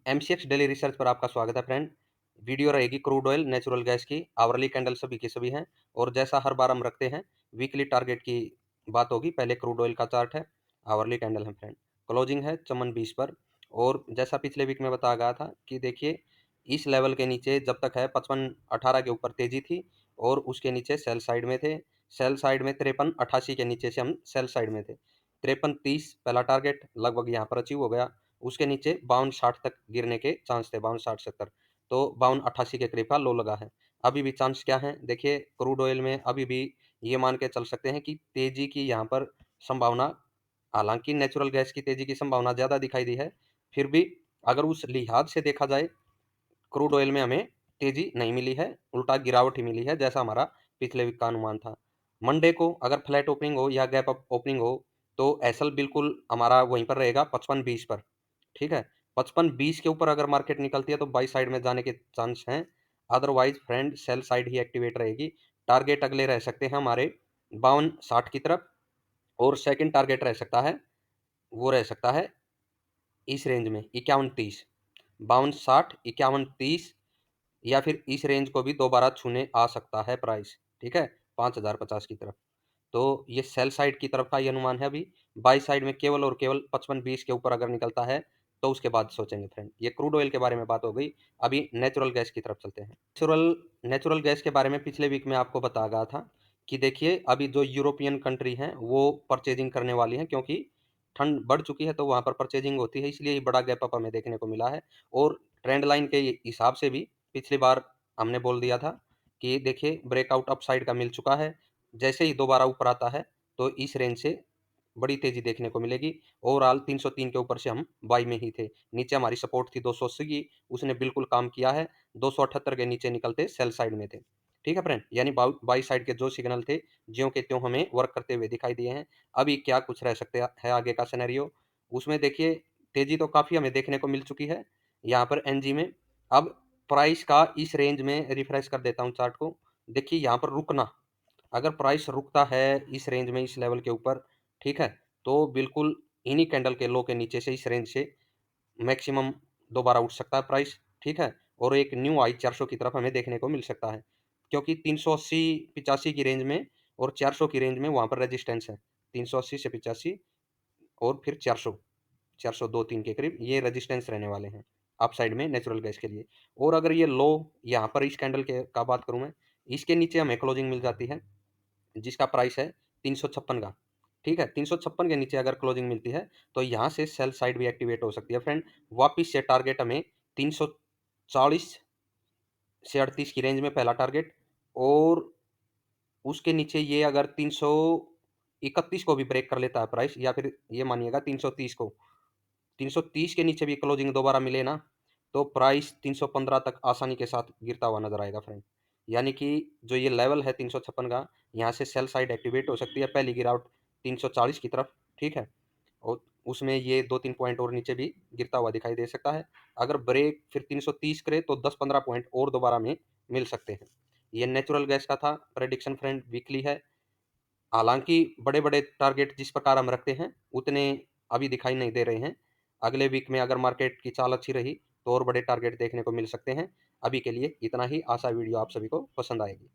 MCX daily research पर आपका स्वागत है फ्रेंड। वीडियो रहेगी क्रूड ऑयल नेचुरल गैस की। आवरली कैंडल सभी की सभी हैं और जैसा हर बार हम रखते हैं वीकली टारगेट की बात होगी। पहले क्रूड ऑयल का चार्ट है, आवरली कैंडल है फ्रेंड। क्लोजिंग है चमन 20 पर और जैसा पिछले वीक में बताया गया था कि देखिए इस लेवल के नीचे जब तक है 55-18 के ऊपर तेजी थी और उसके नीचे सेल साइड में थे। सेल साइड में 53-88 के नीचे से हम सेल साइड में थे। 53-30 पहला टारगेट लगभग यहाँ पर अचीव हो गया। उसके नीचे 52-60 तक गिरने के चांस थे, 52-60-70। तो 52-88 के करीब का लो लगा है। अभी भी चांस क्या है देखिए, क्रूड ऑयल में अभी भी ये मान के चल सकते हैं कि तेजी की यहाँ पर संभावना, हालांकि नेचुरल गैस की तेजी की संभावना ज्यादा दिखाई दी है, फिर भी अगर उस लिहाज से देखा जाए क्रूड ऑयल में हमें तेजी नहीं मिली है, उल्टा गिरावट ही मिली है जैसा हमारा पिछले वीक का अनुमान था। मंडे को अगर फ्लैट ओपनिंग हो या गैप अप ओपनिंग हो तो एसएल बिल्कुल हमारा वहीं पर रहेगा 55-20 पर। ठीक है, 55-20 के ऊपर अगर मार्केट निकलती है तो बाई साइड में जाने के चांस हैं। अदरवाइज फ्रेंड सेल साइड ही एक्टिवेट रहेगी। टारगेट अगले रह सकते हैं हमारे 52-60 की तरफ और सेकंड टारगेट रह सकता है, वो रह सकता है इस रेंज में 51-30, 52-60, 51-30 या फिर इस रेंज को भी दोबारा छूने आ सकता है प्राइस। ठीक है, 5050 की तरफ। तो ये सेल साइड की तरफ का ये अनुमान है। अभी बाई साइड में केवल और केवल 55-20 के ऊपर अगर निकलता है तो उसके बाद सोचेंगे फ्रेंड। ये क्रूड ऑयल के बारे में बात हो गई। अभी नेचुरल गैस की तरफ चलते हैं। नेचुरल गैस के बारे में पिछले वीक में आपको बताया गया था कि देखिए अभी जो यूरोपियन कंट्री हैं वो परचेजिंग करने वाली हैं, क्योंकि ठंड बढ़ चुकी है तो वहां पर परचेजिंग होती है, इसलिए बड़ा गैप अप हमें देखने को मिला है। और ट्रेंड लाइन के हिसाब से भी पिछली बार हमने बोल दिया था कि देखिए ब्रेकआउट अपसाइड का मिल चुका है। जैसे ही दोबारा ऊपर आता है तो इस रेंज से बड़ी तेजी देखने को मिलेगी। ओवरऑल 303 के ऊपर से हम बाई में ही थे। नीचे हमारी सपोर्ट थी 280 की, उसने बिल्कुल काम किया है। 278 के नीचे निकलते सेल साइड में थे। ठीक है फ्रेंड, यानी बाई साइड के जो सिग्नल थे ज्यों के त्यों हमें वर्क करते हुए दिखाई दिए हैं। अभी क्या कुछ रह सकते हैं आगे का सिनेरियो, उसमें देखिए तेजी तो काफी हमें देखने को मिल चुकी है यहाँ पर एनजी में। अब प्राइस का इस रेंज में रिफ्रेश कर देता हूँ चार्ट को। देखिए यहाँ पर रुकना, अगर प्राइस रुकता है इस रेंज में, इस लेवल के ऊपर, ठीक है, तो बिल्कुल इन्हीं कैंडल के लो के नीचे से, इस रेंज से मैक्सिमम दोबारा उठ सकता है प्राइस। ठीक है, और एक न्यू हाई 400 की तरफ हमें देखने को मिल सकता है, क्योंकि 380-85 की रेंज में और 400 की रेंज में वहां पर रेजिस्टेंस है। 380 से 85 और फिर 400, 402-3 के करीब ये रेजिस्टेंस रहने वाले हैं अप साइड में नेचुरल गैस के लिए। और अगर ये लो यहाँ पर इस कैंडल के का बात करूं मैं, इसके नीचे हमें क्लोजिंग मिल जाती है जिसका प्राइस है 356 का। ठीक है, 356 के नीचे अगर क्लोजिंग मिलती है तो यहाँ से सेल साइड भी एक्टिवेट हो सकती है फ्रेंड। वापिस से टारगेट हमें 340 से 38 की रेंज में पहला टारगेट, और उसके नीचे ये अगर 331 को भी ब्रेक कर लेता है प्राइस, या फिर ये मानिएगा 330 को, 330 के नीचे भी क्लोजिंग दोबारा मिले ना तो प्राइस 315 तक आसानी के साथ गिरता हुआ नजर आएगा फ्रेंड। यानी कि जो ये लेवल है 356 का, यहाँ से सेल साइड एक्टिवेट हो सकती है। पहली गिरावट 340 की तरफ, ठीक है, और उसमें ये 2-3 पॉइंट और नीचे भी गिरता हुआ दिखाई दे सकता है। अगर ब्रेक फिर 330 करे तो 10-15 पॉइंट और दोबारा में मिल सकते हैं। ये नेचुरल गैस का था प्रेडिक्शन फ्रेंड, वीकली है। हालांकि बड़े बड़े टारगेट जिस प्रकार हम रखते हैं उतने अभी दिखाई नहीं दे रहे हैं। अगले वीक में अगर मार्केट की चाल अच्छी रही तो और बड़े टारगेट देखने को मिल सकते हैं। अभी के लिए इतना ही, आशा वीडियो आप सभी को पसंद आएगी।